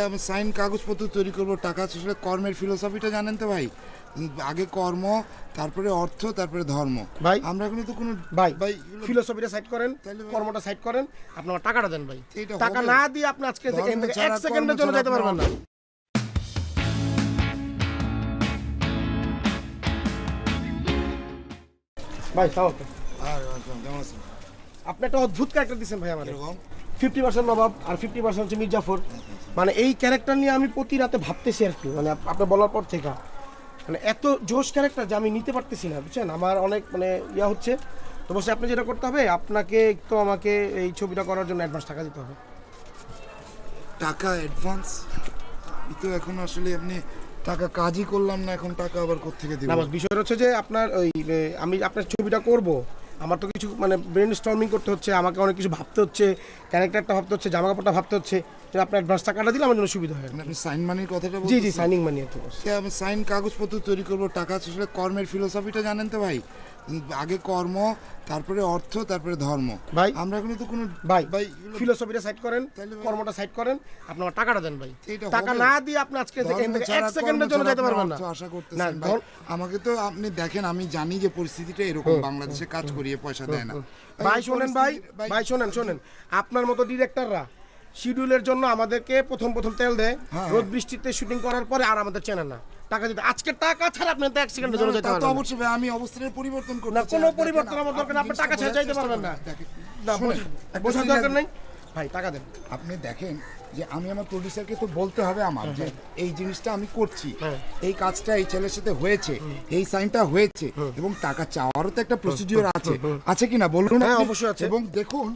আমি সাইন কাগজপত্র তৈরি করবো, টাকা আসলে কর্মের ফিলোসফিটা জানেন তো ভাই? আগে কর্ম, তারপরে অর্থ, তারপরে ধর্ম। ভাই আমরা কিন্তু তো কোনো ভাই ফিলোসফিটা সাইড করেন, কর্মটা সাইড করেন, আপনারা টাকাটা দেন ভাই। টাকা না দিয়ে আপনি আজকে থেকে 1 সেকেন্ডের জন্য যেতে পারবেন না। ভাই আপনি একটা অদ্ভুত ক্যারেক্টার দিচ্ছেন ভাই আমাদের। 50% নবাব আর 50% হচ্ছে মির্জাফর। মানে এই ক্যারেক্টার নিয়ে আমি প্রতি রাতে ভাবতেছি আর কি, মানে আপনি বলার পর থেকে মানে এত জোশ ক্যারেক্টার যে আমি নিতে পারতেছি না, বুঝছেন? আমার অনেক মানে ইয়া হচ্ছে। তো বসে আপনি যেটা করতে হবে, আপনাকে একটু আমাকে এই ছবিটা করার জন্য অ্যাডভান্স টাকা দিতে হবে। টাকা অ্যাডভান্স? তো এখন আসলে আপনি টাকা কাজই করলাম না, এখন টাকা আবার কোত্থেকে দিব? না বিষয় হচ্ছে যে আপনার ওই আমি আপনার ছবিটা করব, আমার তো কিছু মানে ব্রেন স্টর্মিং করতে হচ্ছে, আমাকে অনেক কিছু ভাবতে হচ্ছে, ক্যারেক্টারটা ভাবতে হচ্ছে, জামা কাপড়টা ভাবতে হচ্ছে। যে আপনার অ্যাডভান্স টাকাটা দিলে আমার জন্য সুবিধা হয়। আপনি সাইন মানির কথাটা জি জি সাইনিং মানি আর কি। আমি সাইন কাগজপত্র তৈরি করবো, টাকা আসলে কর্মের ফিলোসফিটা জানেন তো ভাই? আগে কর্ম, তারপরে অর্থ, তারপরে ধর্ম। ভাই আমরা কিন্তু তো কোনো ভাই ফিলোসফিটা সাইড করেন, কর্মটা সাইড করেন, আপনারা টাকাটা দেন ভাই। টাকা না দিয়ে আপনি আজকে থেকে 1 সেকেন্ডের জন্য যেতে পারবেন না। আশা করতেছেন ভাই? আমাকে তো আপনি দেখেন, আমি জানি যে পরিস্থিতিটা এরকম, বাংলাদেশে কাজ করিয়ে পয়সা দেয় না ভাই। শোনেন ভাই শোনেন, আপনার মতো ডিরেক্টররা শিডিউলের জন্য আমাদেরকে প্রথম তেল দেয়, রোদ বৃষ্টিতে শুটিং করার পরে আর আমাদের চেনে না। টাকা দিতে আজকে টাকা ছাড়া আপনি 1 সেকেন্ডের জন্য যেতে পারবেন না। অবশ্যই ভাই, আমি অবস্থার পরিবর্তন করতে চাই না। কোনো পরিবর্তন আমার দরকার না, আপনি টাকা ছাড়া যাইতে পারবেন না। না বোঝার দরকার নেই ভাই, টাকা দেন। আপনি দেখেন যে আমি আমার প্রোডিউসারকে তো বলতে হবে আমার যে এই জিনিসটা আমি করছি, এই কাজটা এই ছেলের সাথে হয়েছে, এই সাইনটা হয়েছে, এবং টাকা চাওয়ারও তো একটা প্রসিডিওর আছে কিনা বলুন? হ্যাঁ অবশ্যই আছে। এবং দেখুন